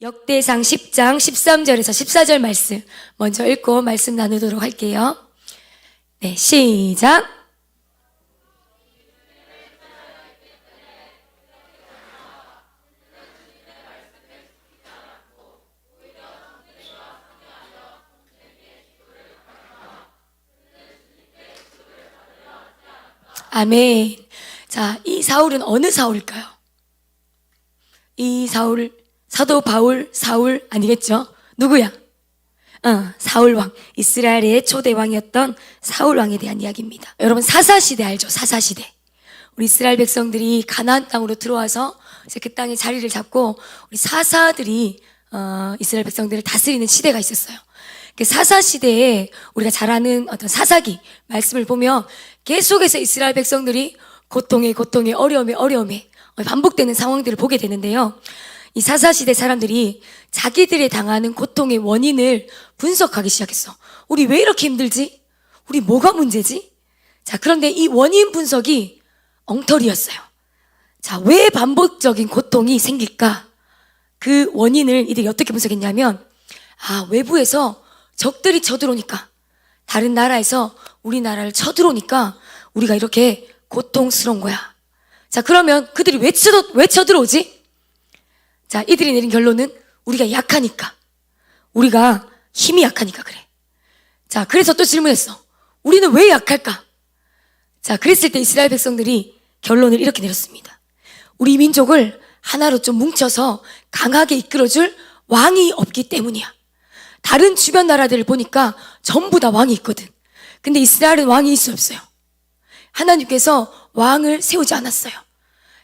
역대상 10장 13절에서 14절 말씀 먼저 읽고 말씀 나누도록 할게요. 네, 시작. 아멘. 자, 이 사울은 어느 사울일까요? 이 사울, 사도 바울, 사울 아니겠죠? 누구야? 사울왕, 이스라엘의 초대 왕이었던 사울왕에 대한 이야기입니다. 여러분, 사사시대 알죠? 사사시대. 우리 이스라엘 백성들이 가나안 땅으로 들어와서 이제 그 땅에 자리를 잡고 우리 사사들이 이스라엘 백성들을 다스리는 시대가 있었어요. 그 사사시대에 우리가 잘 아는 어떤 사사기 말씀을 보면 계속해서 이스라엘 백성들이 고통에 어려움에 반복되는 상황들을 보게 되는데요. 이 사사시대 사람들이 자기들이 당하는 고통의 원인을 분석하기 시작했어. 우리 왜 이렇게 힘들지? 우리 뭐가 문제지? 자, 그런데 이 원인 분석이 엉터리였어요. 자, 왜 반복적인 고통이 생길까? 그 원인을 이들이 어떻게 분석했냐면, 외부에서 적들이 쳐들어오니까, 다른 나라에서 우리나라를 쳐들어오니까 우리가 이렇게 고통스러운 거야. 자, 그러면 그들이 왜 쳐들어오지? 자, 이들이 내린 결론은 우리가 약하니까. 우리가 힘이 약하니까 그래. 자, 그래서 또 질문했어. 우리는 왜 약할까? 자, 그랬을 때 이스라엘 백성들이 결론을 이렇게 내렸습니다. 우리 민족을 하나로 좀 뭉쳐서 강하게 이끌어줄 왕이 없기 때문이야. 다른 주변 나라들을 보니까 전부 다 왕이 있거든. 근데 이스라엘은 왕이 있을 수 없어요. 하나님께서 왕을 세우지 않았어요.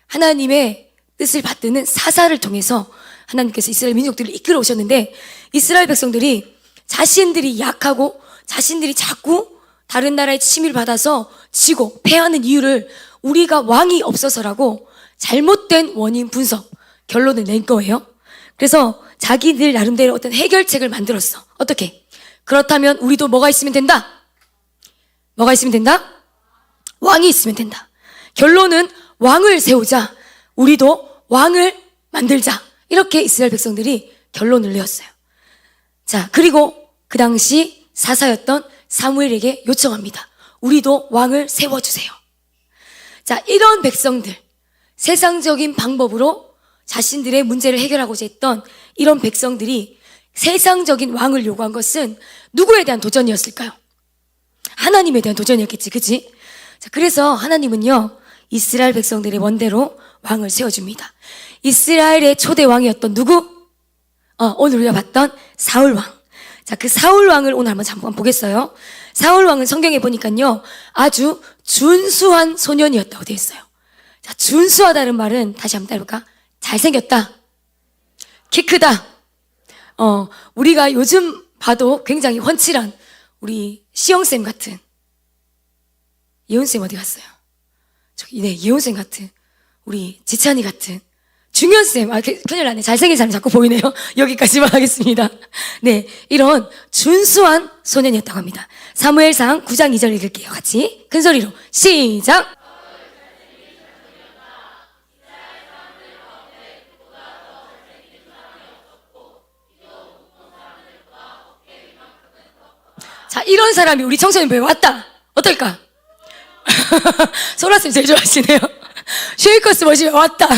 하나님의 뜻을 받드는 사사를 통해서 하나님께서 이스라엘 민족들을 이끌어 오셨는데, 이스라엘 백성들이 자신들이 약하고 자신들이 자꾸 다른 나라의 침입을 받아서 지고 패하는 이유를 우리가 왕이 없어서라고 잘못된 원인 분석 결론을 낸 거예요. 그래서 자기들 나름대로 어떤 해결책을 만들었어. 어떻게? 그렇다면 우리도 뭐가 있으면 된다? 뭐가 있으면 된다? 왕이 있으면 된다. 결론은 왕을 세우자. 우리도 왕을 만들자. 이렇게 이스라엘 백성들이 결론을 내었어요. 자, 그리고 그 당시 사사였던 사무엘에게 요청합니다. 우리도 왕을 세워주세요. 자, 이런 백성들, 세상적인 방법으로 자신들의 문제를 해결하고자 했던 이런 백성들이 세상적인 왕을 요구한 것은 누구에 대한 도전이었을까요? 하나님에 대한 도전이었겠지, 그치? 자, 그래서 하나님은요, 이스라엘 백성들의 원대로 왕을 세워줍니다. 이스라엘의 초대 왕이었던 누구? 오늘 우리가 봤던 사울왕. 자, 그 사울왕을 오늘 한번 잠깐 보겠어요. 사울왕은 성경에 보니까요, 아주 준수한 소년이었다고 되어 있어요. 자, 준수하다는 말은 다시 한번 따라볼까? 잘생겼다. 키 크다. 우리가 요즘 봐도 굉장히 훤칠한 우리 시영쌤 같은, 예원쌤 어디 갔어요? 네, 예원쌤 같은, 우리 지찬이 같은, 중현쌤, 큰일 나네. 잘생긴 사람이 자꾸 보이네요. 여기까지만 하겠습니다. 네, 이런 준수한 소년이었다고 합니다. 사무엘상 9장 2절 읽을게요. 같이 큰 소리로 시작. 자, 이런 사람이 우리 청소년부에 왔다. 어떨까? 소라쌤 제일 좋아하시네요. 쉐이커스 머신에 왔다.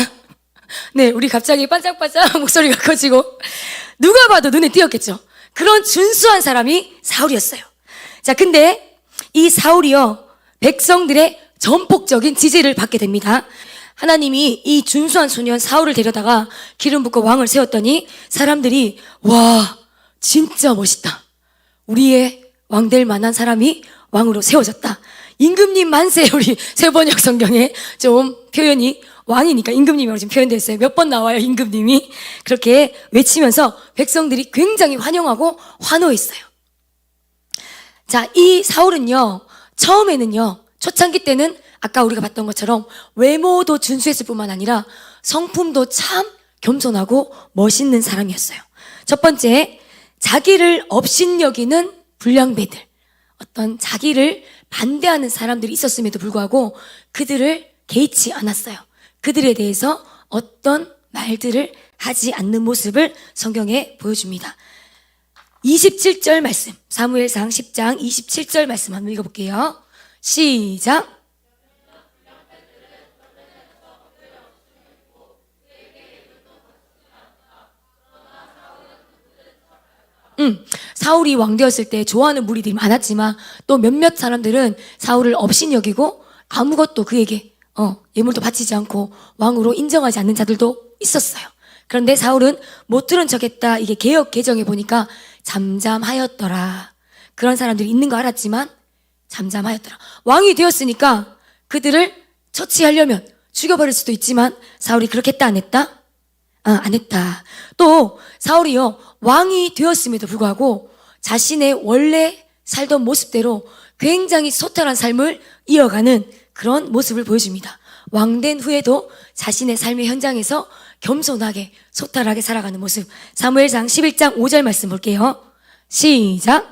네, 우리 갑자기 반짝반짝 목소리가 커지고 누가 봐도 눈에 띄었겠죠. 그런 준수한 사람이 사울이었어요. 자, 근데 이 사울이요, 백성들의 전폭적인 지지를 받게 됩니다. 하나님이 이 준수한 소년 사울을 데려다가 기름 붓고 왕을 세웠더니 사람들이 와, 진짜 멋있다. 우리의 왕 될 만한 사람이 왕으로 세워졌다. 임금님 만세. 우리 세번역 성경에 좀 표현이 왕이니까 임금님이라고 지금 표현되어 있어요. 몇 번 나와요, 임금님이. 그렇게 외치면서 백성들이 굉장히 환영하고 환호했어요. 자, 이 사울은요, 처음에는요, 초창기 때는 아까 우리가 봤던 것처럼 외모도 준수했을 뿐만 아니라 성품도 참 겸손하고 멋있는 사람이었어요. 첫 번째, 자기를 업신여기는 불량배들, 어떤 자기를 반대하는 사람들이 있었음에도 불구하고 그들을 개의치 않았어요. 그들에 대해서 어떤 말들을 하지 않는 모습을 성경에 보여줍니다. 27절 말씀, 사무엘상 10장 27절 말씀 한번 읽어볼게요. 시작. 사울이 왕 되었을 때 좋아하는 무리들이 많았지만 또 몇몇 사람들은 사울을 업신 여기고 아무것도 그에게 예물도 바치지 않고 왕으로 인정하지 않는 자들도 있었어요. 그런데 사울은 못 들은 척했다. 이게 개역 개정에 보니까 잠잠하였더라. 그런 사람들이 있는 거 알았지만 잠잠하였더라. 왕이 되었으니까 그들을 처치하려면 죽여버릴 수도 있지만 사울이 그렇게 했다 안 했다? 안 했다. 또 사울이요, 왕이 되었음에도 불구하고 자신의 원래 살던 모습대로 굉장히 소탈한 삶을 이어가는 그런 모습을 보여줍니다. 왕된 후에도 자신의 삶의 현장에서 겸손하게 소탈하게 살아가는 모습. 사무엘상 11장 5절 말씀 볼게요. 시작.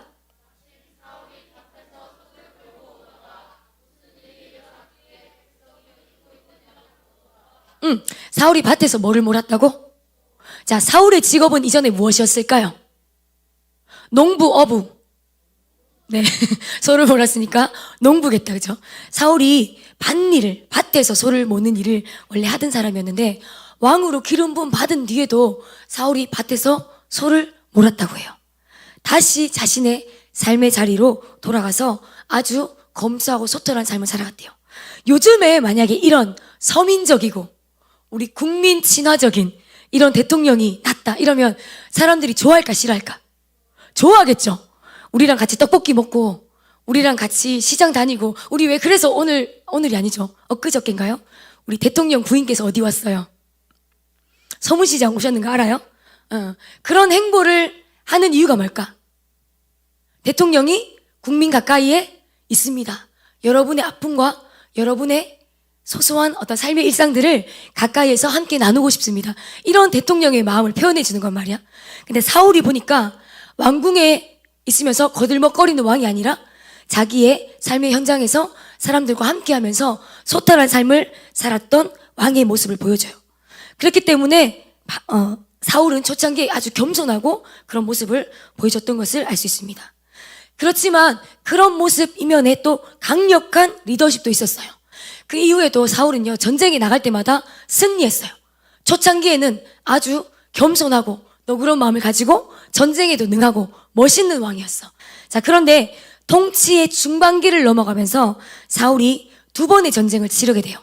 사울이 밭에서 뭐를 몰았다고? 자, 사울의 직업은 이전에 무엇이었을까요? 농부, 어부. 네, 소를 몰았으니까 농부겠다, 그죠? 사울이 밭일을, 밭에서 소를 모는 일을 원래 하던 사람이었는데 왕으로 기름 부음 받은 뒤에도 사울이 밭에서 소를 몰았다고 해요. 다시 자신의 삶의 자리로 돌아가서 아주 검소하고 소탈한 삶을 살아갔대요. 요즘에 만약에 이런 서민적이고 우리 국민 친화적인 이런 대통령이 났다 이러면 사람들이 좋아할까 싫어할까? 좋아하겠죠. 우리랑 같이 떡볶이 먹고 우리랑 같이 시장 다니고 우리 왜 그래서 오늘이 아니죠. 엊그저께인가요? 우리 대통령 부인께서 어디 왔어요? 서문시장 오셨는 거 알아요? 그런 행보를 하는 이유가 뭘까? 대통령이 국민 가까이에 있습니다. 여러분의 아픔과 여러분의 소소한 어떤 삶의 일상들을 가까이에서 함께 나누고 싶습니다. 이런 대통령의 마음을 표현해 주는 건 말이야. 근데 사울이 보니까 왕궁에 있으면서 거들먹거리는 왕이 아니라 자기의 삶의 현장에서 사람들과 함께 하면서 소탈한 삶을 살았던 왕의 모습을 보여줘요. 그렇기 때문에 사울은 초창기에 아주 겸손하고 그런 모습을 보여줬던 것을 알 수 있습니다. 그렇지만 그런 모습 이면에 또 강력한 리더십도 있었어요. 그 이후에도 사울은요, 전쟁에 나갈 때마다 승리했어요. 초창기에는 아주 겸손하고 너그러운 마음을 가지고 전쟁에도 능하고 멋있는 왕이었어. 자, 그런데 통치의 중반기를 넘어가면서 사울이 두 번의 전쟁을 치르게 돼요.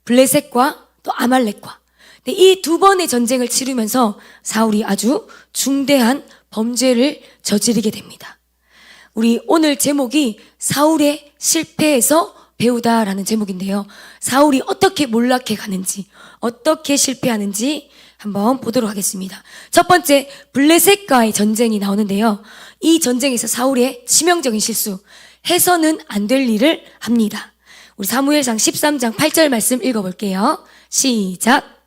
블레셋과 또 아말렉과. 근데 이 두 번의 전쟁을 치르면서 사울이 아주 중대한 범죄를 저지르게 됩니다. 우리 오늘 제목이 사울의 실패에서 배우다라는 제목인데요. 사울이 어떻게 몰락해 가는지, 어떻게 실패하는지 한번 보도록 하겠습니다. 첫 번째, 블레셋과의 전쟁이 나오는데요. 이 전쟁에서 사울의 치명적인 실수, 해서는 안 될 일을 합니다. 우리 사무엘상 13장 8절 말씀 읽어볼게요. 시작.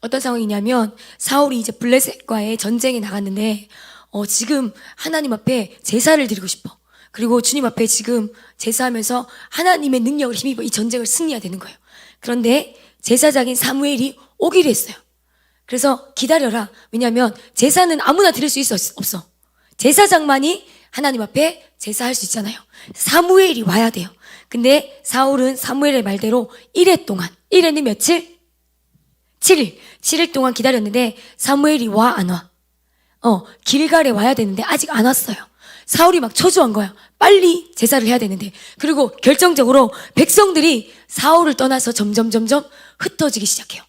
어떤 상황이냐면 사울이 이제 블레셋과의 전쟁에 나갔는데 지금 하나님 앞에 제사를 드리고 싶어. 그리고 주님 앞에 지금 제사하면서 하나님의 능력을 힘입어 이 전쟁을 승리해야 되는 거예요. 그런데 제사장인 사무엘이 오기로 했어요. 그래서 기다려라. 왜냐하면 제사는 아무나 드릴 수 없어. 제사장만이 하나님 앞에 제사할 수 있잖아요. 사무엘이 와야 돼요. 근데 사울은 사무엘의 말대로 1회 동안, 1회는 며칠? 7일 동안 기다렸는데 사무엘이 와 안 와? 길갈에 와야 되는데 아직 안 왔어요. 사울이 막 초조한 거야. 빨리 제사를 해야 되는데. 그리고 결정적으로 백성들이 사울을 떠나서 점점 흩어지기 시작해요.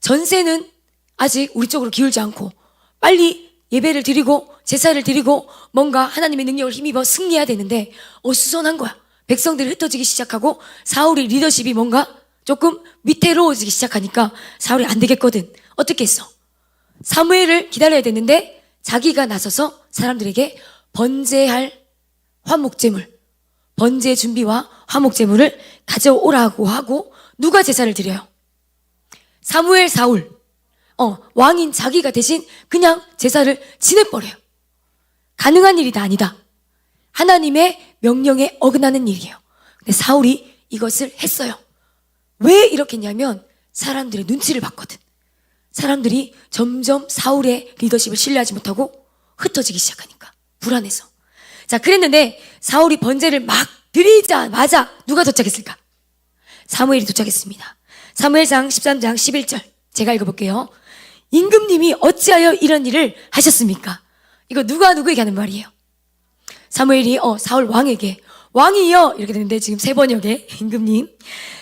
전세는 아직 우리 쪽으로 기울지 않고 빨리 예배를 드리고 제사를 드리고 뭔가 하나님의 능력을 힘입어 승리해야 되는데 어수선한 거야. 백성들이 흩어지기 시작하고 사울의 리더십이 뭔가 조금 위태로워지기 시작하니까 사울이 안 되겠거든. 어떻게 했어? 사무엘을 기다려야 되는데 자기가 나서서 사람들에게 번제할 화목제물, 번제 준비와 화목제물을 가져오라고 하고 누가 제사를 드려요? 사무엘, 사울. 왕인 자기가 대신 그냥 제사를 지내버려요. 가능한 일이 다 아니다. 하나님의 명령에 어긋나는 일이에요. 근데 사울이 이것을 했어요. 왜 이렇게 했냐면 사람들의 눈치를 봤거든. 사람들이 점점 사울의 리더십을 신뢰하지 못하고 흩어지기 시작하니까 불안해서. 자, 그랬는데 사울이 번제를 막 드리자마자 누가 도착했을까? 사무엘이 도착했습니다. 사무엘상 13장 11절 제가 읽어볼게요. 임금님이 어찌하여 이런 일을 하셨습니까? 이거 누가 누구에게 하는 말이에요? 사무엘이 사울 왕에게 왕이여 이렇게 되는데 지금 세 번역에 임금님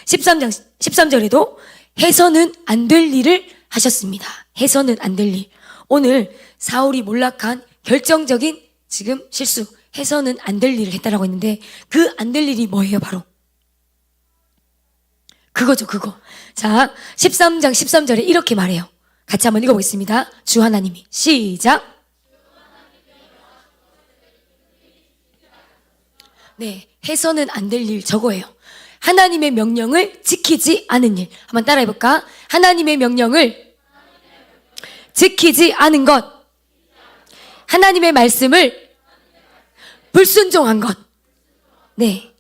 13절에도 해서는 안 될 일을 하셨습니다. 해서는 안 될 일. 오늘 사울이 몰락한 결정적인 지금 실수, 해서는 안 될 일을 했다라고 했는데 그 안 될 일이 뭐예요? 바로 그거죠, 그거. 자, 13장 13절에 이렇게 말해요. 같이 한번 읽어보겠습니다. 주 하나님이. 시작. 네, 해서는 안 될 일 저거예요. 하나님의 명령을 지키지 않은 일. 한번 따라해볼까? 하나님의 명령을 지키지 않은 것. 하나님의 말씀을 불순종한 것. 네.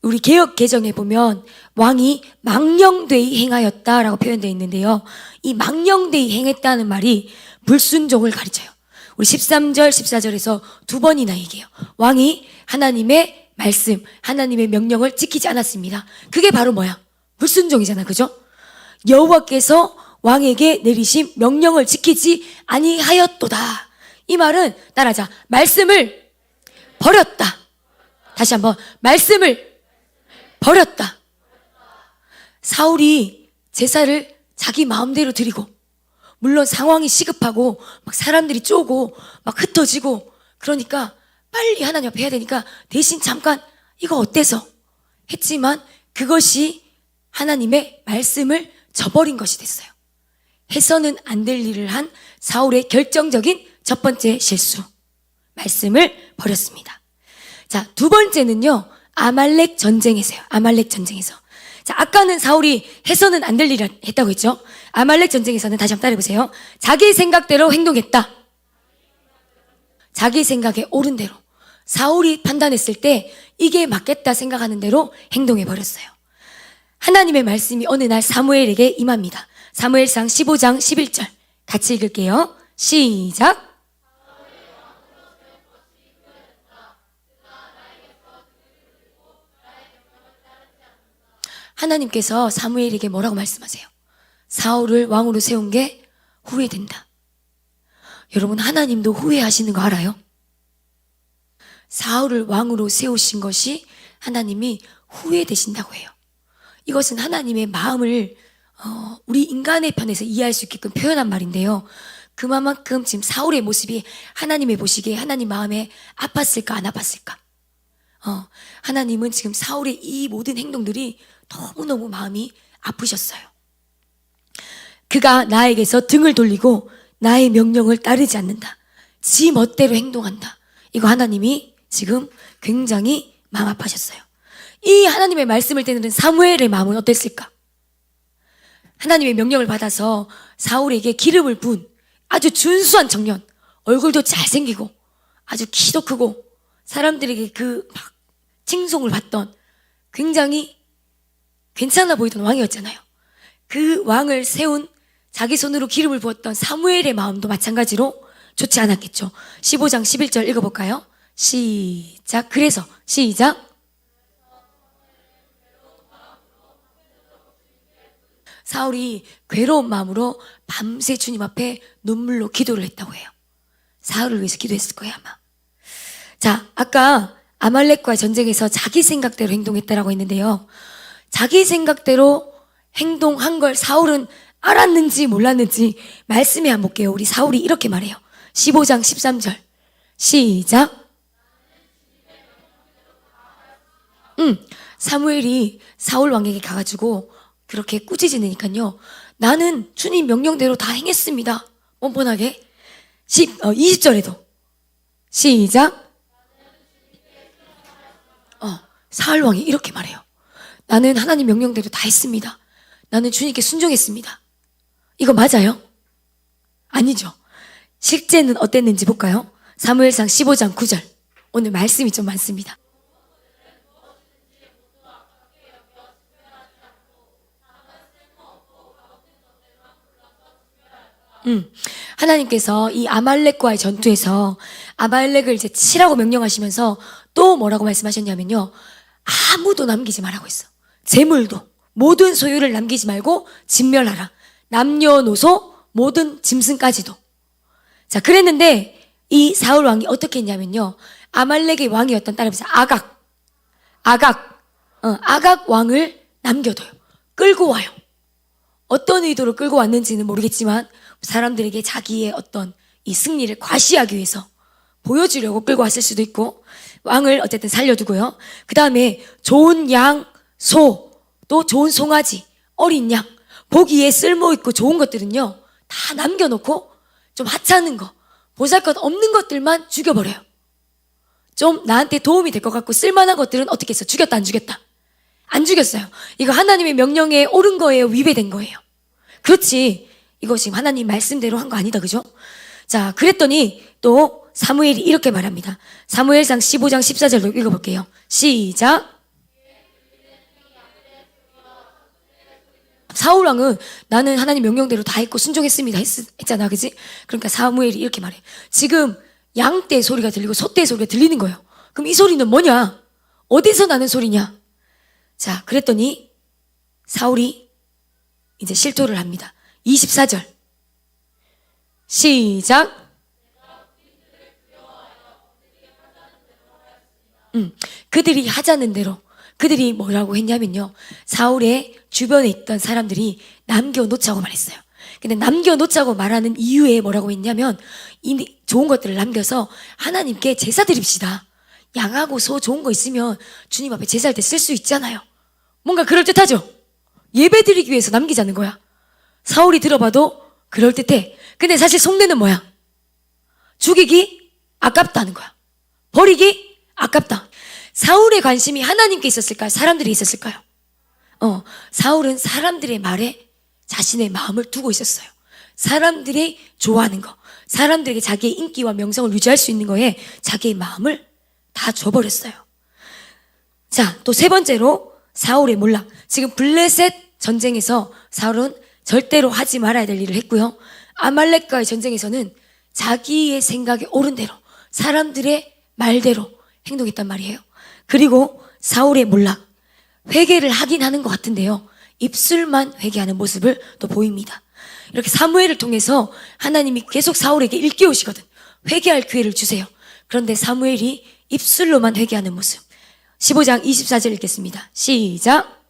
우리 개역 개정에 보면 왕이 망령되이 행하였다라고 표현되어 있는데요. 이 망령되이 행했다는 말이 불순종을 가르쳐요. 우리 13절, 14절에서 두 번이나 얘기해요. 왕이 하나님의 말씀, 하나님의 명령을 지키지 않았습니다. 그게 바로 뭐야? 불순종이잖아, 그죠? 여호와께서 왕에게 내리신 명령을 지키지 아니하였도다. 이 말은 따라하자. 말씀을 버렸다. 다시 한번 말씀을 버렸다. 사울이 제사를 자기 마음대로 드리고 물론 상황이 시급하고 막 사람들이 쪼고 막 흩어지고 그러니까 빨리 하나님 앞에 해야 되니까 대신 잠깐 이거 어때서 했지만 그것이 하나님의 말씀을 저버린 것이 됐어요. 해서는 안 될 일을 한 사울의 결정적인 첫 번째 실수. 말씀을 버렸습니다. 자, 두 번째는요. 아말렉 전쟁에서요. 아말렉 전쟁에서. 자, 아까는 사울이 해서는 안 될 일을 했다고 했죠. 아말렉 전쟁에서는 다시 한번 따라해보세요. 자기 생각대로 행동했다. 자기 생각에 옳은 대로. 사울이 판단했을 때 이게 맞겠다 생각하는 대로 행동해버렸어요. 하나님의 말씀이 어느 날 사무엘에게 임합니다. 사무엘상 15장 11절 같이 읽을게요. 시작. 하나님께서 사무엘에게 뭐라고 말씀하세요? 사울을 왕으로 세운 게 후회된다. 여러분, 하나님도 후회하시는 거 알아요? 사울을 왕으로 세우신 것이 하나님이 후회되신다고 해요. 이것은 하나님의 마음을 우리 인간의 편에서 이해할 수 있게끔 표현한 말인데요. 그만큼 지금 사울의 모습이 하나님의 보시기에 하나님 마음에 아팠을까 안 아팠을까? 하나님은 지금 사울의 이 모든 행동들이 너무너무 마음이 아프셨어요. 그가 나에게서 등을 돌리고 나의 명령을 따르지 않는다. 지 멋대로 행동한다. 이거 하나님이 지금 굉장히 마음 아파하셨어요. 이 하나님의 말씀을 듣는 사무엘의 마음은 어땠을까? 하나님의 명령을 받아서 사울에게 기름을 부은 아주 준수한 청년, 얼굴도 잘생기고 아주 키도 크고 사람들에게 그 막 칭송을 받던 굉장히 괜찮아 보이던 왕이었잖아요. 그 왕을 세운 자기 손으로 기름을 부었던 사무엘의 마음도 마찬가지로 좋지 않았겠죠. 15장 11절 읽어볼까요? 시작. 그래서 시작. 사울이 괴로운 마음으로 밤새 주님 앞에 눈물로 기도를 했다고 해요. 사울을 위해서 기도했을 거예요, 아마. 자, 아까 아말렉과의 전쟁에서 자기 생각대로 행동했다라고 했는데요. 자기 생각대로 행동한 걸 사울은 알았는지 몰랐는지 말씀해 한번 볼게요. 우리 사울이 이렇게 말해요. 15장 13절 시작. 사무엘이 사울 왕에게 가가지고 그렇게 꾸짖으니까요. 나는 주님 명령대로 다 행했습니다. 뻔뻔하게. 20절에도 시작. 사울 왕이 이렇게 말해요. 나는 하나님 명령대로 다 했습니다. 나는 주님께 순종했습니다. 이거 맞아요? 아니죠. 실제는 어땠는지 볼까요? 사무엘상 15장 9절. 오늘 말씀이 좀 많습니다. 하나님께서 이 아말렉과의 전투에서 아말렉을 이제 치라고 명령하시면서 또 뭐라고 말씀하셨냐면요. 아무도 남기지 말라고 했어. 재물도 모든 소유를 남기지 말고 진멸하라. 남녀노소 모든 짐승까지도. 자, 그랬는데 이 사울 왕이 어떻게 했냐면요. 아말렉의 왕이었던 따라해보세요. 아각 왕을 남겨둬요. 끌고 와요. 어떤 의도로 끌고 왔는지는 모르겠지만 사람들에게 자기의 어떤 이 승리를 과시하기 위해서 보여주려고 끌고 왔을 수도 있고, 왕을 어쨌든 살려두고요. 그 다음에 좋은 양, 소, 또 좋은 송아지, 어린 양, 보기에 쓸모있고 좋은 것들은요 다 남겨놓고 좀 하찮은 거, 보잘것 없는 것들만 죽여버려요. 좀 나한테 도움이 될 것 같고 쓸만한 것들은 어떻게 했어? 죽였다 안 죽였다? 안 죽였어요. 이거 하나님의 명령에 옳은 거예요? 위배된 거예요? 그렇지, 이거 지금 하나님 말씀대로 한 거 아니다, 그죠? 자, 그랬더니 또 사무엘이 이렇게 말합니다. 사무엘상 15장 14절로 읽어볼게요. 시작. 사울왕은 나는 하나님 명령대로 다 했고 순종했습니다 했잖아, 그지? 그러니까 사무엘이 이렇게 말해. 지금 양떼 소리가 들리고 소떼 소리가 들리는 거예요. 그럼 이 소리는 뭐냐? 어디서 나는 소리냐? 자, 그랬더니 사울이 이제 실토를 합니다. 24절 시작. 그들이 하자는 대로. 그들이 뭐라고 했냐면요, 사울의 주변에 있던 사람들이 남겨놓자고 말했어요. 근데 남겨놓자고 말하는 이유에 뭐라고 했냐면, 이 좋은 것들을 남겨서 하나님께 제사 드립시다. 양하고 소 좋은 거 있으면 주님 앞에 제사할 때 쓸 수 있잖아요. 뭔가 그럴듯하죠? 예배 드리기 위해서 남기자는 거야. 사울이 들어봐도 그럴듯해. 근데 사실 속내는 뭐야? 죽이기 아깝다는 거야. 버리기 아깝다. 사울의 관심이 하나님께 있었을까요? 사람들이 있었을까요? 사울은 사람들의 말에 자신의 마음을 두고 있었어요. 사람들이 좋아하는 거, 사람들에게 자기의 인기와 명성을 유지할 수 있는 거에 자기의 마음을 다 줘버렸어요. 자, 또 세 번째로 사울의 몰락. 지금 블레셋 전쟁에서 사울은 절대로 하지 말아야 될 일을 했고요. 아말렉과의 전쟁에서는 자기의 생각에 옳은 대로 사람들의 말대로 행동했단 말이에요. 그리고 사울의 몰락, 회개를 하긴 하는 것 같은데요, 입술만 회개하는 모습을 또 보입니다. 이렇게 사무엘을 통해서 하나님이 계속 사울에게 일깨우시거든. 회개할 기회를 주세요. 그런데 사무엘이 입술로만 회개하는 모습. 15장 24절 읽겠습니다. 시작.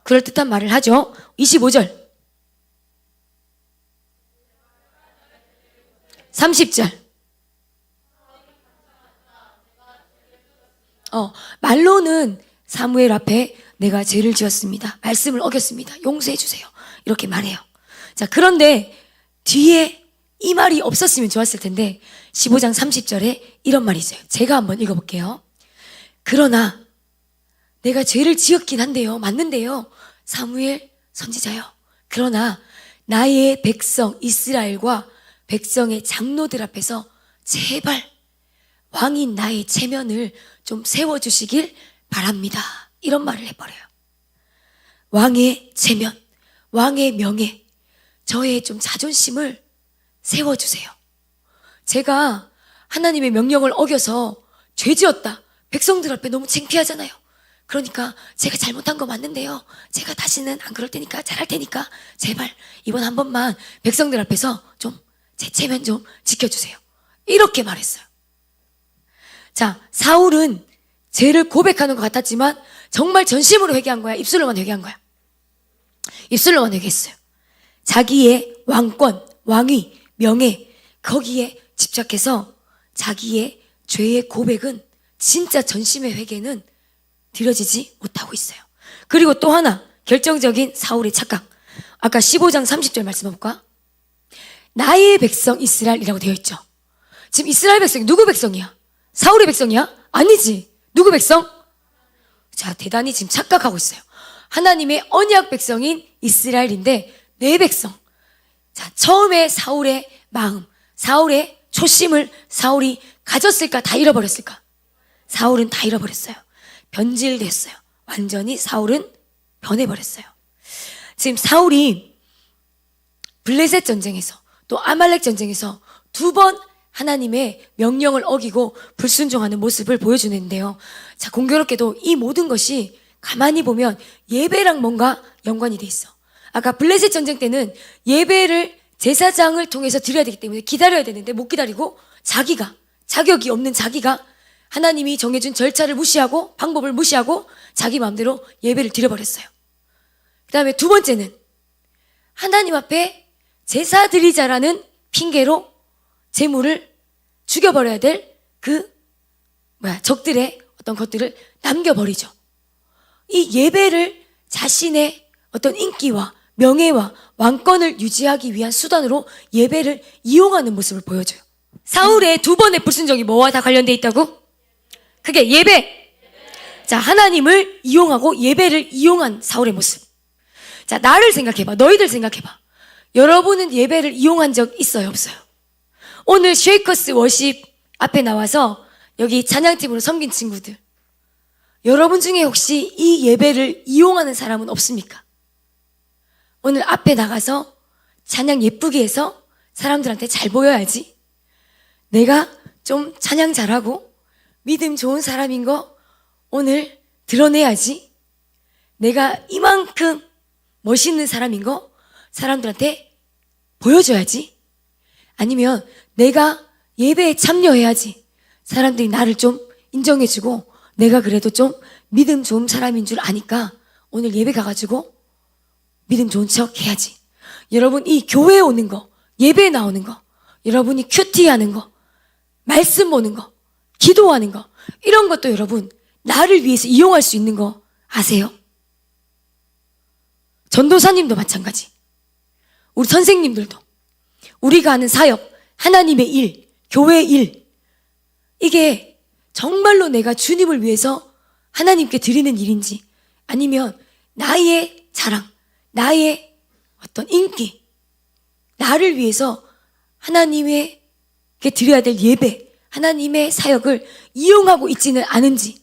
그럴듯한 말을 하죠. 25절 30절 말로는 사무엘 앞에 내가 죄를 지었습니다, 말씀을 어겼습니다, 용서해 주세요, 이렇게 말해요. 자, 그런데 뒤에 이 말이 없었으면 좋았을 텐데 15장 30절에 이런 말이 있어요. 제가 한번 읽어볼게요. 그러나 내가 죄를 지었긴 한데요, 맞는데요, 사무엘 선지자요, 그러나 나의 백성 이스라엘과 백성의 장로들 앞에서 제발 왕인 나의 체면을 좀 세워주시길 바랍니다, 이런 말을 해버려요. 왕의 체면, 왕의 명예, 저의 좀 자존심을 세워주세요. 제가 하나님의 명령을 어겨서 죄지었다, 백성들 앞에 너무 창피하잖아요. 그러니까 제가 잘못한 거 맞는데요, 제가 다시는 안 그럴 테니까, 잘할 테니까 제발 이번 한 번만 백성들 앞에서 좀 제 체면 좀 지켜주세요, 이렇게 말했어요. 자, 사울은 죄를 고백하는 것 같았지만 정말 전심으로 회개한 거야? 입술로만 회개한 거야? 입술로만 회개했어요. 자기의 왕권, 왕위, 명예, 거기에 집착해서 자기의 죄의 고백은, 진짜 전심의 회개는 드려지지 못하고 있어요. 그리고 또 하나 결정적인 사울의 착각. 아까 15장 30절 말씀 볼까? 나의 백성 이스라엘이라고 되어 있죠. 지금 이스라엘 백성이 누구 백성이야? 사울의 백성이야? 아니지. 누구 백성? 자, 대단히 지금 착각하고 있어요. 하나님의 언약 백성인 이스라엘인데 내 백성, 자, 처음에 사울의 마음, 사울의 초심을 사울이 가졌을까? 다 잃어버렸을까? 사울은 다 잃어버렸어요. 변질됐어요. 완전히 사울은 변해버렸어요. 지금 사울이 블레셋 전쟁에서 또 아말렉 전쟁에서 2번 하나님의 명령을 어기고 불순종하는 모습을 보여주는데요. 자, 공교롭게도 이 모든 것이 가만히 보면 예배랑 뭔가 연관이 돼 있어. 아까 블레셋 전쟁 때는 예배를 제사장을 통해서 드려야 되기 때문에 기다려야 되는데 못 기다리고 자격이 없는 자기가 하나님이 정해준 절차를 무시하고 방법을 무시하고 자기 마음대로 예배를 드려버렸어요. 그 다음에 2번째는 하나님 앞에 제사 드리자라는 핑계로 재물을 죽여버려야 될 적들의 어떤 것들을 남겨버리죠. 이 예배를 자신의 어떤 인기와 명예와 왕권을 유지하기 위한 수단으로 예배를 이용하는 모습을 보여줘요. 사울의 2번의 불순종이 뭐와 다 관련돼 있다고? 그게 예배. 자, 하나님을 이용하고 예배를 이용한 사울의 모습. 자, 나를 생각해봐. 너희들 생각해봐. 여러분은 예배를 이용한 적 있어요, 없어요? 오늘 쉐이커스 워십 앞에 나와서 여기 찬양팀으로 섬긴 친구들, 여러분 중에 혹시 이 예배를 이용하는 사람은 없습니까? 오늘 앞에 나가서 찬양 예쁘게 해서 사람들한테 잘 보여야지, 내가 좀 찬양 잘하고 믿음 좋은 사람인 거 오늘 드러내야지, 내가 이만큼 멋있는 사람인 거 사람들한테 보여줘야지, 아니면 내가 예배에 참여해야지 사람들이 나를 좀 인정해주고 내가 그래도 좀 믿음 좋은 사람인 줄 아니까 오늘 예배 가가지고 믿음 좋은 척 해야지. 여러분, 이 교회에 오는 거, 예배에 나오는 거, 여러분이 큐티하는 거, 말씀 보는 거, 기도하는 거, 이런 것도 여러분 나를 위해서 이용할 수 있는 거 아세요? 전도사님도 마찬가지, 우리 선생님들도, 우리가 하는 사역, 하나님의 일, 교회의 일, 이게 정말로 내가 주님을 위해서 하나님께 드리는 일인지, 아니면 나의 자랑, 나의 어떤 인기, 나를 위해서 하나님에게 드려야 될 예배, 하나님의 사역을 이용하고 있지는 않은지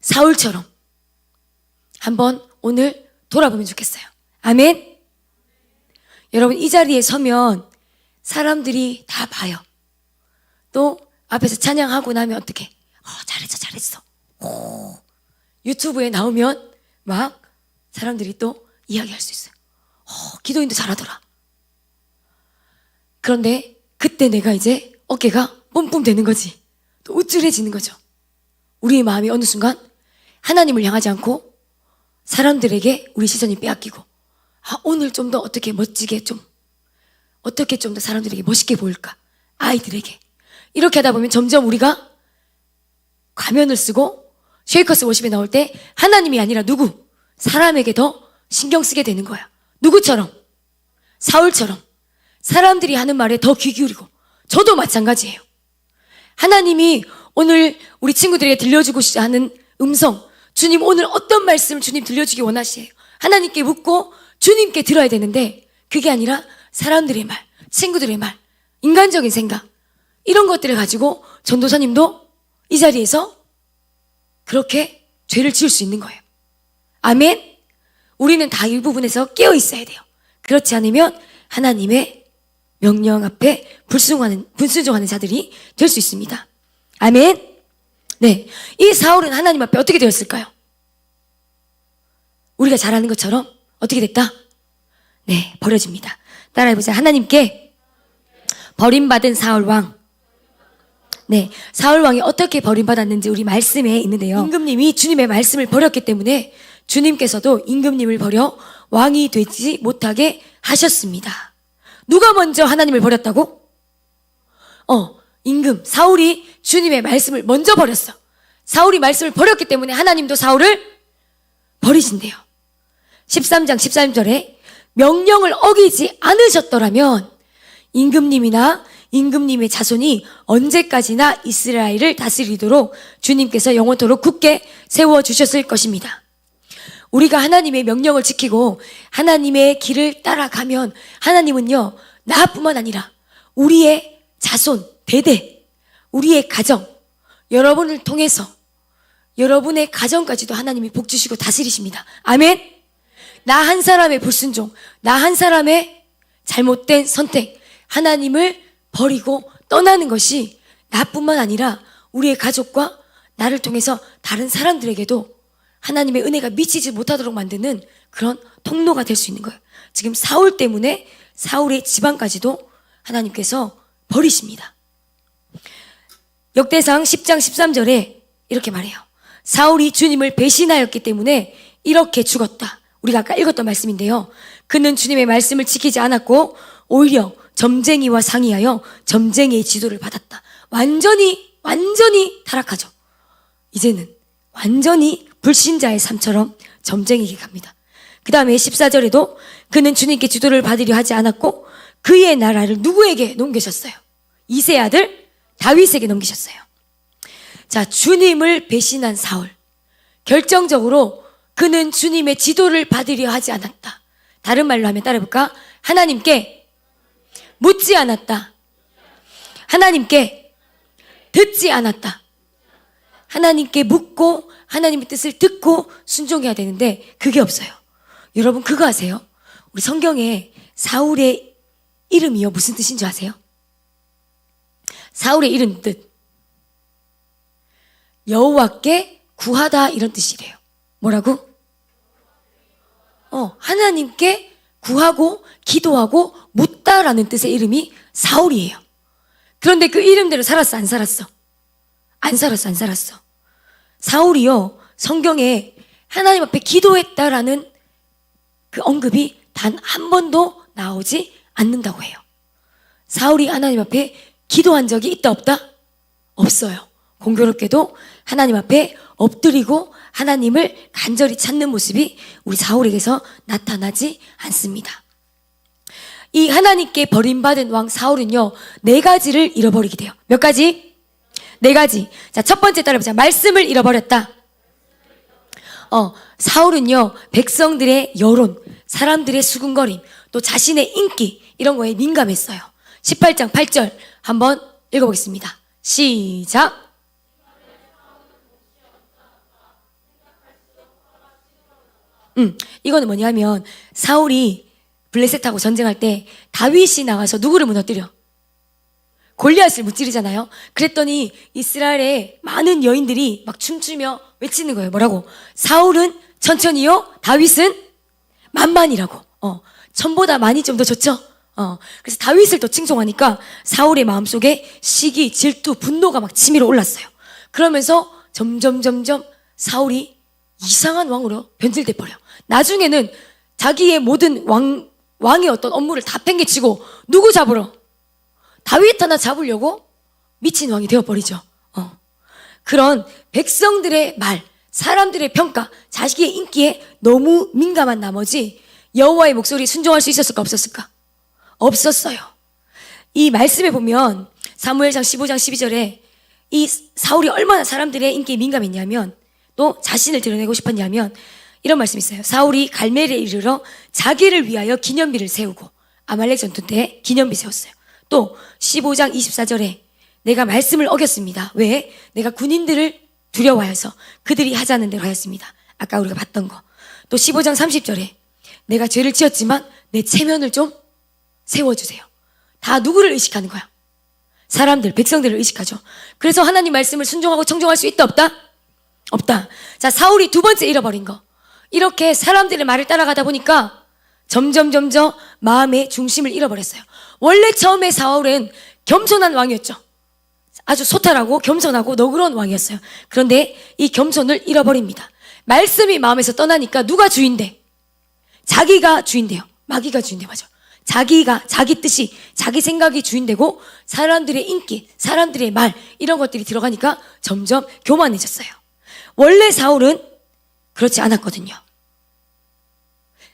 사울처럼 한번 오늘 돌아보면 좋겠어요. 아멘. 여러분, 이 자리에 서면 사람들이 다 봐요. 또 앞에서 찬양하고 나면 어떻게? 잘했어. 유튜브에 나오면 막 사람들이 또 이야기할 수 있어요. 기도인도 잘하더라. 그런데 그때 내가 이제 어깨가 뿜뿜 되는 거지. 또 우쭐해지는 거죠. 우리의 마음이 어느 순간 하나님을 향하지 않고 사람들에게 우리 시선이 빼앗기고, 오늘 좀 더 어떻게 멋지게 어떻게 좀 더 사람들에게 멋있게 보일까? 아이들에게. 이렇게 하다 보면 점점 우리가 가면을 쓰고 쉐이커스 워십에 나올 때 하나님이 아니라 사람에게 더 신경 쓰게 되는 거야. 누구처럼? 사울처럼 사람들이 하는 말에 더 귀 기울이고, 저도 마찬가지예요. 하나님이 오늘 우리 친구들에게 들려주고 하는 음성, 주님 오늘 어떤 말씀을 주님 들려주기 원하시에요? 하나님께 묻고 주님께 들어야 되는데 그게 아니라 사람들의 말, 친구들의 말, 인간적인 생각, 이런 것들을 가지고 전도사님도 이 자리에서 그렇게 죄를 지을 수 있는 거예요. 아멘. 우리는 다 이 부분에서 깨어 있어야 돼요. 그렇지 않으면 하나님의 명령 앞에 불순종하는 자들이 될 수 있습니다. 아멘. 네, 이 사울은 하나님 앞에 어떻게 되었을까요? 우리가 잘 아는 것처럼 어떻게 됐다? 네, 버려집니다. 따라해보자. 하나님께 버림받은 사울왕. 네, 사울왕이 어떻게 버림받았는지 우리 말씀에 있는데요, 임금님이 주님의 말씀을 버렸기 때문에 주님께서도 임금님을 버려 왕이 되지 못하게 하셨습니다. 누가 먼저 하나님을 버렸다고? 사울이 주님의 말씀을 먼저 버렸어. 사울이 말씀을 버렸기 때문에 하나님도 사울을 버리신대요. 13장 13절에 명령을 어기지 않으셨더라면 임금님이나 임금님의 자손이 언제까지나 이스라엘을 다스리도록 주님께서 영원토록 굳게 세워주셨을 것입니다. 우리가 하나님의 명령을 지키고 하나님의 길을 따라가면 하나님은요, 나뿐만 아니라 우리의 자손, 대대, 우리의 가정, 여러분을 통해서 여러분의 가정까지도 하나님이 복 주시고 다스리십니다. 아멘. 나 한 사람의 불순종, 나 한 사람의 잘못된 선택, 하나님을 버리고 떠나는 것이 나뿐만 아니라 우리의 가족과 나를 통해서 다른 사람들에게도 하나님의 은혜가 미치지 못하도록 만드는 그런 통로가 될 수 있는 거예요. 지금 사울 때문에 사울의 집안까지도 하나님께서 버리십니다. 역대상 10장 13절에 이렇게 말해요. 사울이 주님을 배신하였기 때문에 이렇게 죽었다. 우리가 아까 읽었던 말씀인데요. 그는 주님의 말씀을 지키지 않았고 오히려 점쟁이와 상의하여 점쟁이의 지도를 받았다. 완전히 타락하죠. 이제는 완전히 불신자의 삶처럼 점쟁이에게 갑니다. 그 다음에 14절에도 그는 주님께 지도를 받으려 하지 않았고 그의 나라를 누구에게 넘기셨어요? 이새의 아들 다윗에게 넘기셨어요. 자, 주님을 배신한 사울. 결정적으로 그는 주님의 지도를 받으려 하지 않았다. 다른 말로 하면 따라해볼까? 하나님께 묻지 않았다. 하나님께 듣지 않았다. 하나님께 묻고 하나님의 뜻을 듣고 순종해야 되는데 그게 없어요. 여러분 그거 아세요? 우리 성경에 사울의 이름이요 무슨 뜻인 줄 아세요? 사울의 이름 뜻 여호와께 구하다 이런 뜻이래요. 뭐라고? 하나님께 구하고 기도하고 묻다라는 뜻의 이름이 사울이에요. 그런데 그 이름대로 살았어 안 살았어? 안 살았어. 사울이요 성경에 하나님 앞에 기도했다라는 그 언급이 단 한 번도 나오지 않는다고 해요. 사울이 하나님 앞에 기도한 적이 있다 없다? 없어요. 공교롭게도 하나님 앞에 엎드리고 하나님을 간절히 찾는 모습이 우리 사울에게서 나타나지 않습니다. 이 하나님께 버림받은 왕 사울은요 4가지를 잃어버리게 돼요. 몇 가지? 4가지. 자, 첫 번째 따라해보자. 말씀을 잃어버렸다. 사울은요 백성들의 여론, 사람들의 수군거림, 또 자신의 인기 이런 거에 민감했어요. 18장 8절 한번 읽어보겠습니다. 시작. 이거는 뭐냐면 사울이 블레셋하고 전쟁할 때 다윗이 나와서 누구를 무너뜨려? 골리앗을 무찌르잖아요. 그랬더니 이스라엘의 많은 여인들이 막 춤추며 외치는 거예요. 뭐라고? 사울은 천천히요, 다윗은 만만이라고. 천보다 많이 좀 더 좋죠. 그래서 다윗을 더 칭송하니까 사울의 마음속에 시기, 질투, 분노가 막 치밀어 올랐어요. 그러면서 점점 사울이 이상한 왕으로 변질돼 버려. 나중에는 자기의 모든 왕의 어떤 업무를 다 팽개치고 누구 잡으러? 다윗 하나 잡으려고 미친 왕이 되어버리죠. 그런 백성들의 말, 사람들의 평가, 자식의 인기에 너무 민감한 나머지 여호와의 목소리에 순종할 수 있었을까 없었을까? 없었어요. 이 말씀에 보면 사무엘상 15장 12절에 이 사울이 얼마나 사람들의 인기에 민감했냐면 또 자신을 드러내고 싶었냐면 이런 말씀이 있어요. 사울이 갈멜에 이르러 자기를 위하여 기념비를 세우고 아말렉 전투 때 기념비 세웠어요. 또 15장 24절에 내가 말씀을 어겼습니다. 왜? 내가 군인들을 두려워해서 그들이 하자는 대로 하였습니다. 아까 우리가 봤던 거. 또 15장 30절에 내가 죄를 지었지만 내 체면을 좀 세워주세요. 다 누구를 의식하는 거야? 사람들, 백성들을 의식하죠. 그래서 하나님 말씀을 순종하고 청종할 수 있다 없다? 없다. 자, 사울이 두 번째 잃어버린 거. 이렇게 사람들의 말을 따라가다 보니까 점점 마음의 중심을 잃어버렸어요. 원래 처음에 사울은 겸손한 왕이었죠. 아주 소탈하고 겸손하고 너그러운 왕이었어요. 그런데 이 겸손을 잃어버립니다. 말씀이 마음에서 떠나니까 누가 주인돼? 자기가 주인돼요. 마귀가 주인돼, 맞아. 자기 뜻이, 자기 생각이 주인되고 사람들의 인기, 사람들의 말 이런 것들이 들어가니까 점점 교만해졌어요. 원래 사울은 그렇지 않았거든요.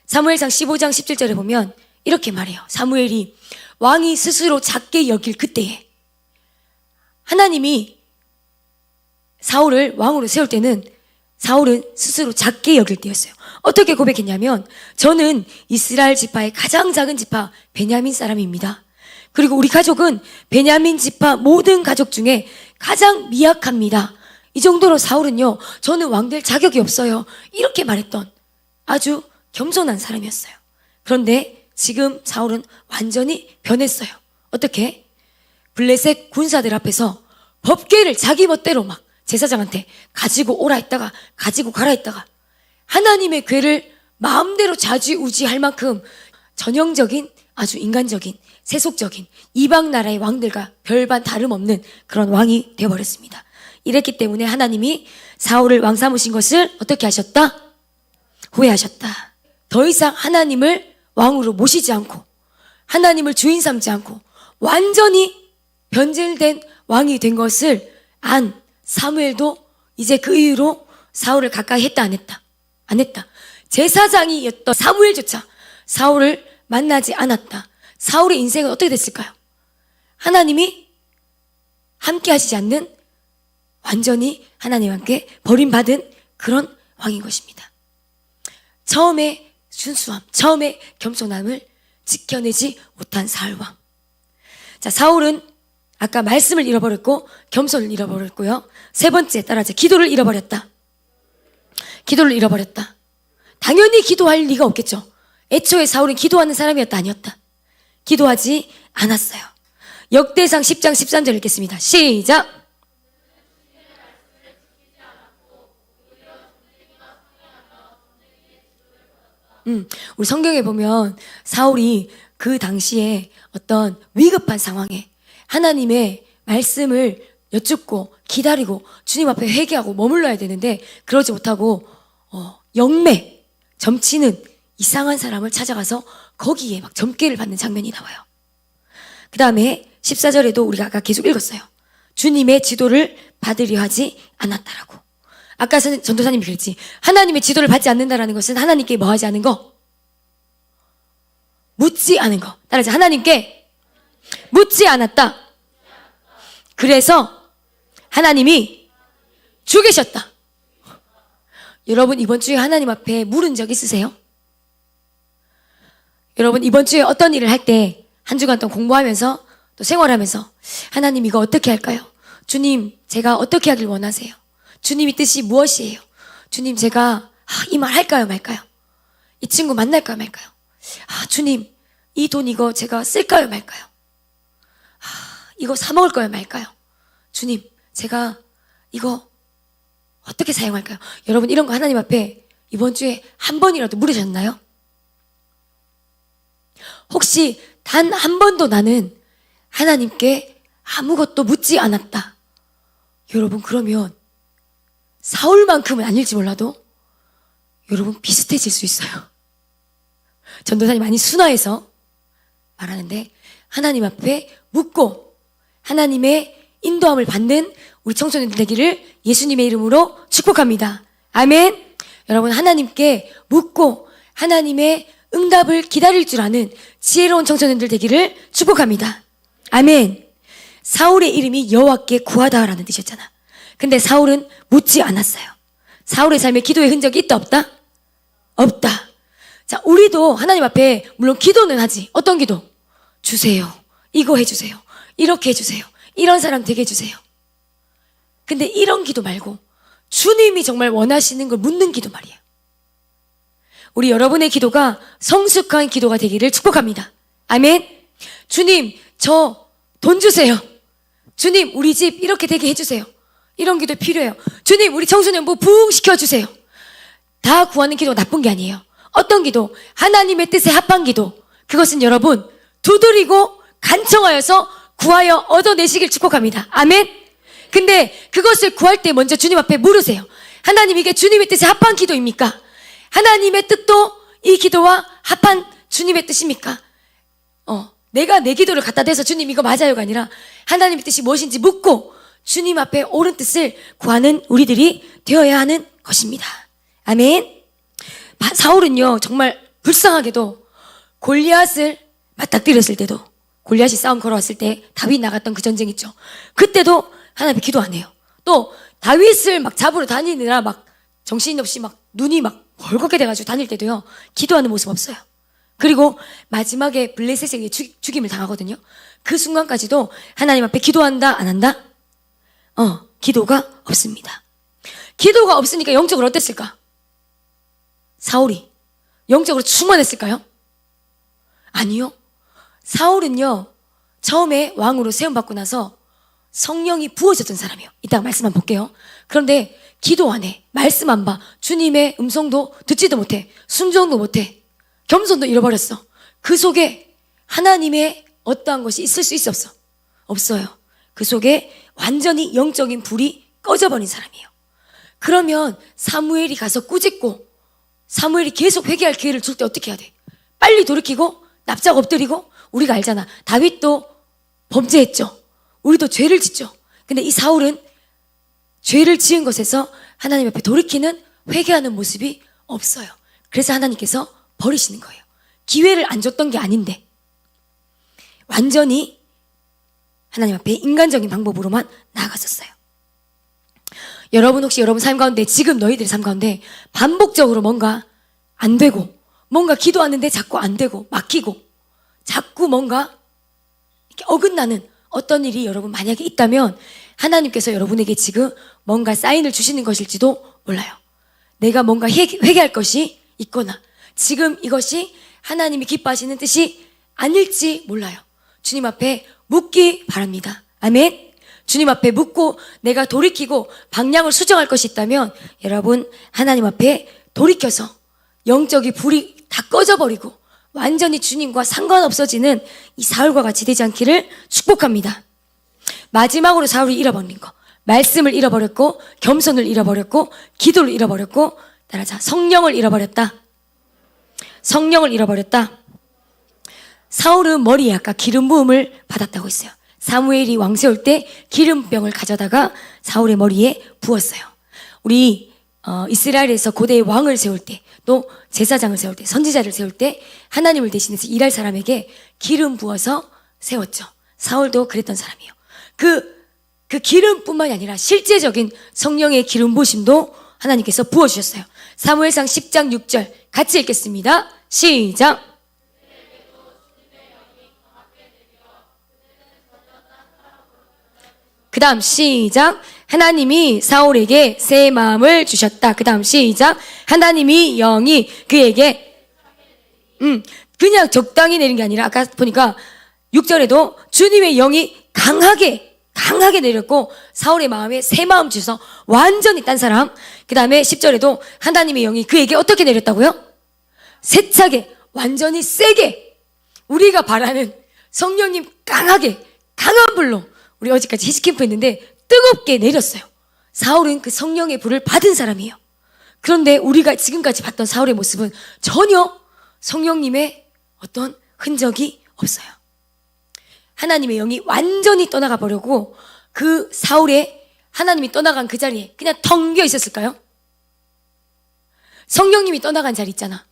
사무엘상 15장 17절에 보면 이렇게 말해요. 사무엘이 왕이 스스로 작게 여길 그때에 하나님이 사울을 왕으로 세울 때는 사울은 스스로 작게 여길 때였어요. 어떻게 고백했냐면 저는 이스라엘 지파의 가장 작은 지파 베냐민 사람입니다. 그리고 우리 가족은 베냐민 지파 모든 가족 중에 가장 미약합니다. 이 정도로 사울은요, 저는 왕 될 자격이 없어요, 이렇게 말했던 아주 겸손한 사람이었어요. 그런데 지금 사울은 완전히 변했어요. 어떻게? 블레셋 군사들 앞에서 법궤를 자기 멋대로 막 제사장한테 가지고 오라 했다가 가지고 가라 했다가 하나님의 궤를 마음대로 좌지우지할 만큼 전형적인 아주 인간적인 세속적인 이방 나라의 왕들과 별반 다름없는 그런 왕이 되어버렸습니다. 이랬기 때문에 하나님이 사울을 왕 삼으신 것을 어떻게 하셨다? 후회하셨다. 더 이상 하나님을 왕으로 모시지 않고 하나님을 주인 삼지 않고 완전히 변질된 왕이 된 것을 안 사무엘도 이제 그 이후로 사울을 가까이 했다 안 했다? 안 했다. 제사장이었던 사무엘조차 사울을 만나지 않았다. 사울의 인생은 어떻게 됐을까요? 하나님이 함께 하시지 않는 완전히 하나님과 함께 버림받은 그런 왕인 것입니다. 처음에 순수함, 처음에 겸손함을 지켜내지 못한 사울왕. 자, 사울은 아까 말씀을 잃어버렸고 겸손을 잃어버렸고요. 세 번째 따라서 기도를 잃어버렸다. 기도를 잃어버렸다. 당연히 기도할 리가 없겠죠. 애초에 사울은 기도하는 사람이었다 아니었다? 기도하지 않았어요. 역대상 10장 13절 읽겠습니다. 시작. 우리 성경에 보면 사울이 그 당시에 어떤 위급한 상황에 하나님의 말씀을 여쭙고 기다리고 주님 앞에 회개하고 머물러야 되는데 그러지 못하고 영매, 점치는 이상한 사람을 찾아가서 거기에 막 점괘를 받는 장면이 나와요. 그 다음에 14절에도 우리가 아까 계속 읽었어요. 주님의 지도를 받으려 하지 않았다라고. 아까 전도사님이 그랬지. 하나님의 지도를 받지 않는다라는 것은 하나님께 뭐 하지 않은 거? 묻지 않은 거. 따라서 하나님께 묻지 않았다. 그래서 하나님이 죽이셨다. 여러분 이번 주에 하나님 앞에 물은 적 있으세요? 여러분 이번 주에 어떤 일을 할 때 한 주간 동안 공부하면서 또 생활하면서 하나님 이거 어떻게 할까요? 주님 제가 어떻게 하길 원하세요? 주님의 뜻이 무엇이에요? 주님 제가 이 말 할까요 말까요? 이 친구 만날까요 말까요? 주님 이 돈 이거 제가 쓸까요 말까요? 이거 사 먹을까요 말까요? 주님 제가 이거 어떻게 사용할까요? 여러분 이런 거 하나님 앞에 이번 주에 한 번이라도 물으셨나요? 혹시 단 한 번도 나는 하나님께 아무것도 묻지 않았다. 여러분 그러면 사울만큼은 아닐지 몰라도 여러분 비슷해질 수 있어요. 전도사님 많이 순화해서 말하는데 하나님 앞에 묻고 하나님의 인도함을 받는 우리 청소년들 되기를 예수님의 이름으로 축복합니다. 아멘. 여러분 하나님께 묻고 하나님의 응답을 기다릴 줄 아는 지혜로운 청소년들 되기를 축복합니다. 아멘. 사울의 이름이 여호와께 구하다라는 뜻이었잖아. 근데 사울은 묻지 않았어요. 사울의 삶에 기도의 흔적이 있다 없다? 없다. 자, 우리도 하나님 앞에 물론 기도는 하지. 어떤 기도? 주세요. 이거 해주세요. 이렇게 해주세요. 이런 사람 되게 해주세요. 근데 이런 기도 말고 주님이 정말 원하시는 걸 묻는 기도 말이에요. 우리 여러분의 기도가 성숙한 기도가 되기를 축복합니다. 아멘. 주님 저 돈 주세요. 주님 우리 집 이렇게 되게 해주세요. 이런 기도 필요해요. 주님 우리 청소년부 부흥시켜주세요. 다 구하는 기도가 나쁜 게 아니에요. 어떤 기도? 하나님의 뜻에 합한 기도. 그것은 여러분 두드리고 간청하여서 구하여 얻어내시길 축복합니다. 아멘. 근데 그것을 구할 때 먼저 주님 앞에 물으세요. 하나님 이게 주님의 뜻에 합한 기도입니까? 하나님의 뜻도 이 기도와 합한 주님의 뜻입니까? 내가 내 기도를 갖다 대서 주님 이거 맞아요가 아니라 하나님의 뜻이 무엇인지 묻고 주님 앞에 옳은 뜻을 구하는 우리들이 되어야 하는 것입니다. 아멘. 사울은요 정말 불쌍하게도 골리앗을 맞닥뜨렸을 때도 골리앗이 싸움 걸어왔을 때 다윗 나갔던 그 전쟁 있죠. 그때도 하나님께 기도 안 해요. 또 다윗을 막 잡으러 다니느라 막 정신없이 막 눈이 막 헐겁게 돼가지고 다닐 때도요, 기도하는 모습 없어요. 그리고 마지막에 블레셋에게 죽임을 당하거든요. 그 순간까지도 하나님 앞에 기도한다, 안 한다? 기도가 없습니다. 기도가 없으니까 영적으로 어땠을까? 사울이 영적으로 충만했을까요? 아니요. 사울은요, 처음에 왕으로 세움받고 나서 성령이 부어졌던 사람이에요. 이따가 말씀 한번 볼게요. 그런데 기도 안 해. 말씀 안 봐. 주님의 음성도 듣지도 못해. 순종도 못해. 겸손도 잃어버렸어. 그 속에 하나님의 어떠한 것이 있을 수 있어 없어? 없어요. 그 속에 완전히 영적인 불이 꺼져버린 사람이에요. 그러면 사무엘이 가서 꾸짖고 사무엘이 계속 회개할 기회를 줄 때 어떻게 해야 돼? 빨리 돌이키고 납작 엎드리고. 우리가 알잖아. 다윗도 범죄했죠. 우리도 죄를 짓죠. 근데 이 사울은 죄를 지은 것에서 하나님 앞에 돌이키는, 회개하는 모습이 없어요. 그래서 하나님께서 버리시는 거예요. 기회를 안 줬던 게 아닌데 완전히 하나님 앞에 인간적인 방법으로만 나아갔었어요. 여러분, 혹시 여러분 삶 가운데, 지금 너희들의 삶 가운데 반복적으로 뭔가 안 되고, 뭔가 기도하는데 자꾸 안 되고 막히고 자꾸 뭔가 이렇게 어긋나는 어떤 일이 여러분 만약에 있다면 하나님께서 여러분에게 지금 뭔가 사인을 주시는 것일지도 몰라요. 내가 뭔가 회개할 것이 있거나 지금 이것이 하나님이 기뻐하시는 뜻이 아닐지 몰라요. 주님 앞에 묻기 바랍니다. 아멘. 주님 앞에 묻고 내가 돌이키고 방향을 수정할 것이 있다면 여러분 하나님 앞에 돌이켜서 영적인 불이 다 꺼져버리고 완전히 주님과 상관없어지는 이 사울과 같이 되지 않기를 축복합니다. 마지막으로 사울이 잃어버린 거, 말씀을 잃어버렸고 겸손을 잃어버렸고 기도를 잃어버렸고, 따라자, 성령을 잃어버렸다. 성령을 잃어버렸다. 사울은 머리에 아까 기름 부음을 받았다고 했어요. 사무엘이 왕 세울 때 기름병을 가져다가 사울의 머리에 부었어요. 우리 이스라엘에서 고대의 왕을 세울 때, 또 제사장을 세울 때, 선지자를 세울 때 하나님을 대신해서 일할 사람에게 기름 부어서 세웠죠. 사울도 그랬던 사람이에요. 그 기름뿐만이 아니라 실제적인 성령의 기름 부으심도 하나님께서 부어주셨어요. 사무엘상 10장 6절 같이 읽겠습니다. 시작. 그 다음 시작. 하나님이 사울에게 새 마음을 주셨다. 그 다음 시작. 하나님이 영이 그에게 그냥 적당히 내린 게 아니라 아까 보니까 6절에도 주님의 영이 강하게 내렸고 사울의 마음에 새 마음 주셔서 완전히 딴 사람. 그 다음에 10절에도 하나님의 영이 그에게 어떻게 내렸다고요? 세차게, 완전히 세게, 우리가 바라는 성령님 강한 불로, 우리 어제까지 히스캠프 했는데 뜨겁게 내렸어요. 사울은 그 성령의 불을 받은 사람이에요. 그런데 우리가 지금까지 봤던 사울의 모습은 전혀 성령님의 어떤 흔적이 없어요. 하나님의 영이 완전히 떠나가 버리고 그 사울의 하나님이 떠나간 그 자리에 그냥 텅겨 있었을까요? 성령님이 떠나간 자리 있잖아.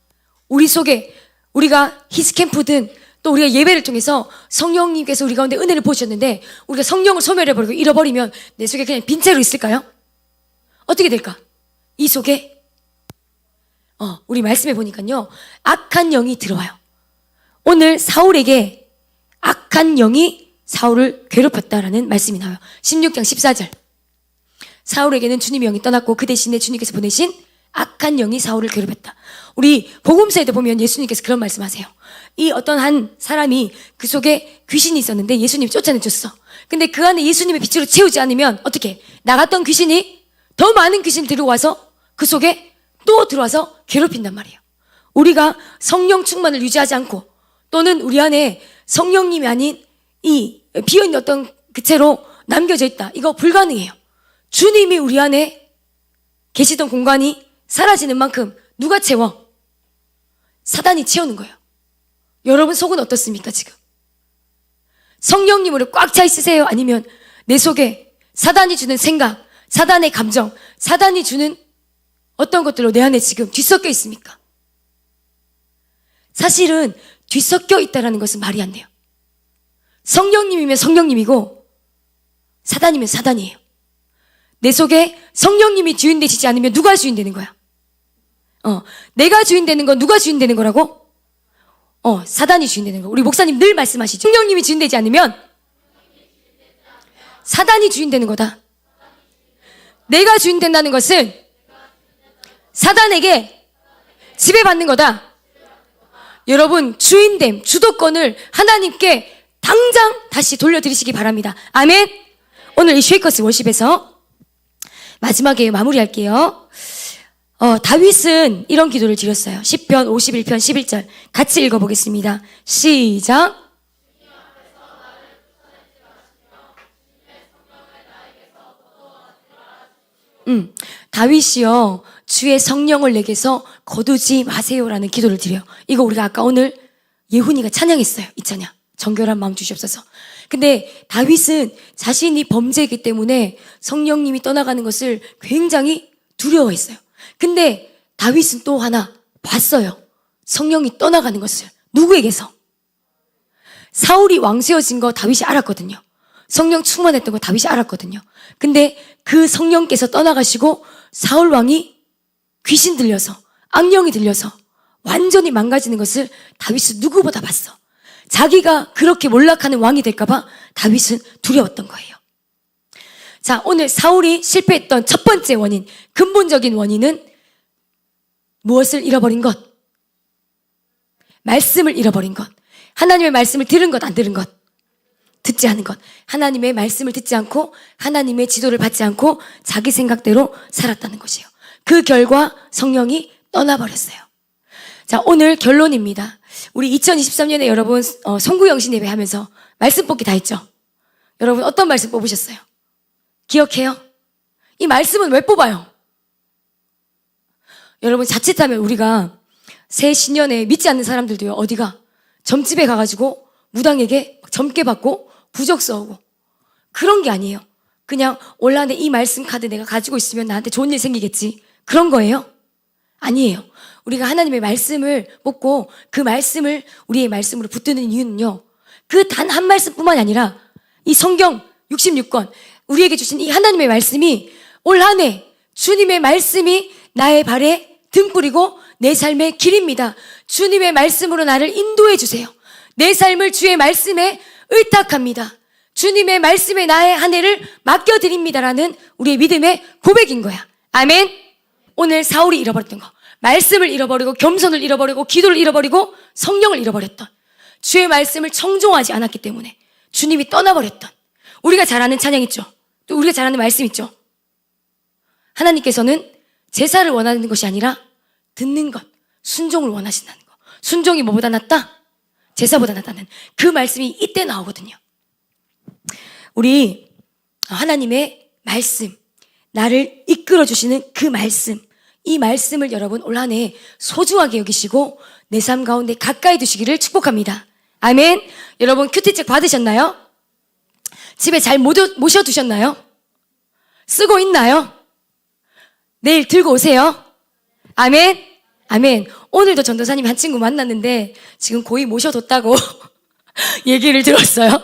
우리 속에, 우리가 히스캠프든 또 우리가 예배를 통해서 성령님께서 우리 가운데 은혜를 보셨는데 우리가 성령을 소멸해버리고 잃어버리면 내 속에 그냥 빈 채로 있을까요? 어떻게 될까? 이 속에 우리 말씀해 보니까요, 악한 영이 들어와요. 오늘 사울에게 악한 영이 사울을 괴롭혔다라는 말씀이 나와요. 16장 14절. 사울에게는 주님의 영이 떠났고 그 대신에 주님께서 보내신 악한 영이 사울을 괴롭혔다. 우리 복음서에도 보면 예수님께서 그런 말씀하세요. 이 어떤 한 사람이 그 속에 귀신이 있었는데 예수님이 쫓아내줬어. 근데 그 안에 예수님의 빛으로 채우지 않으면 어떻게? 나갔던 귀신이 더 많은 귀신을 들어와서 그 속에 또 들어와서 괴롭힌단 말이에요. 우리가 성령 충만을 유지하지 않고 또는 우리 안에 성령님이 아닌 이 비어있는 어떤 그 채로 남겨져 있다. 이거 불가능해요. 주님이 우리 안에 계시던 공간이 사라지는 만큼 누가 채워? 사단이 채우는 거예요. 여러분 속은 어떻습니까 지금? 성령님으로 꽉 차 있으세요? 아니면 내 속에 사단이 주는 생각, 사단의 감정, 사단이 주는 어떤 것들로 내 안에 지금 뒤섞여 있습니까? 사실은 뒤섞여 있다라는 것은 말이 안 돼요. 성령님이면 성령님이고 사단이면 사단이에요. 내 속에 성령님이 주인되시지 않으면 누가 주인되는 거야? 내가 주인 되는 건 누가 주인 되는 거라고? 사단이 주인 되는 거. 우리 목사님 늘 말씀하시죠. 성령님이 주인 되지 않으면 사단이 주인 되는 거다. 내가 주인 된다는 것은 사단에게 지배받는 거다. 여러분, 주인됨, 주도권을 하나님께 당장 다시 돌려드리시기 바랍니다. 아멘. 오늘 이 쉐이커스 워십에서 마지막에 마무리할게요. 다윗은 이런 기도를 드렸어요. 시편 51편 11절 같이 읽어보겠습니다. 시작. 다윗이요, 주의 성령을 내게서 거두지 마세요라는 기도를 드려요. 이거 우리가 아까 오늘 예훈이가 찬양했어요. 이 찬양. 정결한 마음 주시옵소서. 근데 다윗은 자신이 범죄이기 때문에 성령님이 떠나가는 것을 굉장히 두려워했어요. 근데 다윗은 또 하나 봤어요. 성령이 떠나가는 것을. 누구에게서? 사울이 왕 세워진 거 다윗이 알았거든요. 성령 충만했던 거 다윗이 알았거든요. 근데 그 성령께서 떠나가시고 사울 왕이 귀신 들려서, 악령이 들려서 완전히 망가지는 것을 다윗은 누구보다 봤어. 자기가 그렇게 몰락하는 왕이 될까봐 다윗은 두려웠던 거예요. 자, 오늘 사울이 실패했던 첫 번째 원인, 근본적인 원인은 무엇을 잃어버린 것? 말씀을 잃어버린 것. 하나님의 말씀을 들은 것, 안 들은 것? 듣지 않은 것. 하나님의 말씀을 듣지 않고 하나님의 지도를 받지 않고 자기 생각대로 살았다는 것이에요. 그 결과 성령이 떠나버렸어요. 자, 오늘 결론입니다. 우리 2023년에 여러분 송구영신 예배 하면서 말씀 뽑기 다 했죠? 여러분 어떤 말씀 뽑으셨어요? 기억해요? 이 말씀은 왜 뽑아요? 여러분 자칫하면 우리가 새 신년에 믿지 않는 사람들도요, 어디가? 점집에 가가지고 무당에게 점괘 받고 부적 써오고 그런 게 아니에요. 그냥 올한해 이 말씀 카드 내가 가지고 있으면 나한테 좋은 일 생기겠지, 그런 거예요? 아니에요. 우리가 하나님의 말씀을 뽑고 그 말씀을 우리의 말씀으로 붙드는 이유는요, 그 단 한 말씀뿐만이 아니라 이 성경 66권 우리에게 주신 이 하나님의 말씀이 올 한 해 주님의 말씀이 나의 발에 등불이고 내 삶의 길입니다. 주님의 말씀으로 나를 인도해 주세요. 내 삶을 주의 말씀에 의탁합니다. 주님의 말씀에 나의 한 해를 맡겨드립니다라는 우리의 믿음의 고백인 거야. 아멘. 오늘 사울이 잃어버렸던 거, 말씀을 잃어버리고 겸손을 잃어버리고 기도를 잃어버리고 성령을 잃어버렸던, 주의 말씀을 청종하지 않았기 때문에 주님이 떠나버렸던, 우리가 잘 아는 찬양 있죠? 또 우리가 잘 아는 말씀 있죠? 하나님께서는 제사를 원하는 것이 아니라 듣는 것, 순종을 원하신다는 거. 순종이 뭐보다 낫다? 제사보다 낫다는 그 말씀이 이때 나오거든요. 우리 하나님의 말씀, 나를 이끌어주시는 그 말씀, 이 말씀을 여러분 올 한 해 소중하게 여기시고 내 삶 가운데 가까이 두시기를 축복합니다. 아멘. 여러분 큐티책 받으셨나요? 집에 잘 모셔두셨나요? 쓰고 있나요? 내일 들고 오세요. 아멘. 아멘. 오늘도 전도사님 한 친구 만났는데 지금 거의 모셔뒀다고 얘기를 들었어요.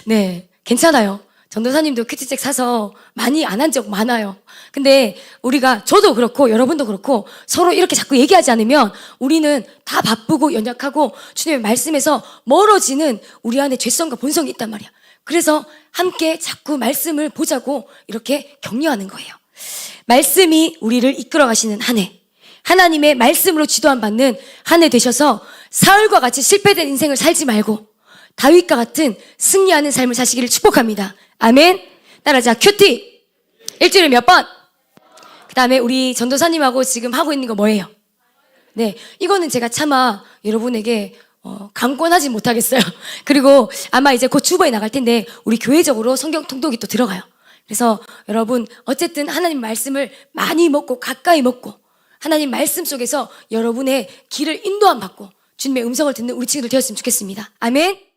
네, 괜찮아요. 전도사님도 큐티책 사서 많이 안 한 적 많아요. 근데 우리가, 저도 그렇고 여러분도 그렇고 서로 이렇게 자꾸 얘기하지 않으면 우리는 다 바쁘고 연약하고 주님의 말씀에서 멀어지는 우리 안에 죄성과 본성이 있단 말이야. 그래서 함께 자꾸 말씀을 보자고 이렇게 격려하는 거예요. 말씀이 우리를 이끌어 가시는 한 해, 하나님의 말씀으로 지도함 받는 한 해 되셔서 사울과 같이 실패된 인생을 살지 말고 다윗과 같은 승리하는 삶을 사시기를 축복합니다. 아멘. 따라자. 큐티. 일주일에 몇 번? 그 다음에 우리 전도사님하고 지금 하고 있는 거 뭐예요? 네, 이거는 제가 차마 여러분에게 강권하지 못하겠어요. 그리고 아마 이제 곧 주보에 나갈 텐데 우리 교회적으로 성경 통독이 또 들어가요. 그래서 여러분 어쨌든 하나님 말씀을 많이 먹고 가까이 먹고 하나님 말씀 속에서 여러분의 길을 인도함 받고 주님의 음성을 듣는 우리 친구들 되었으면 좋겠습니다. 아멘.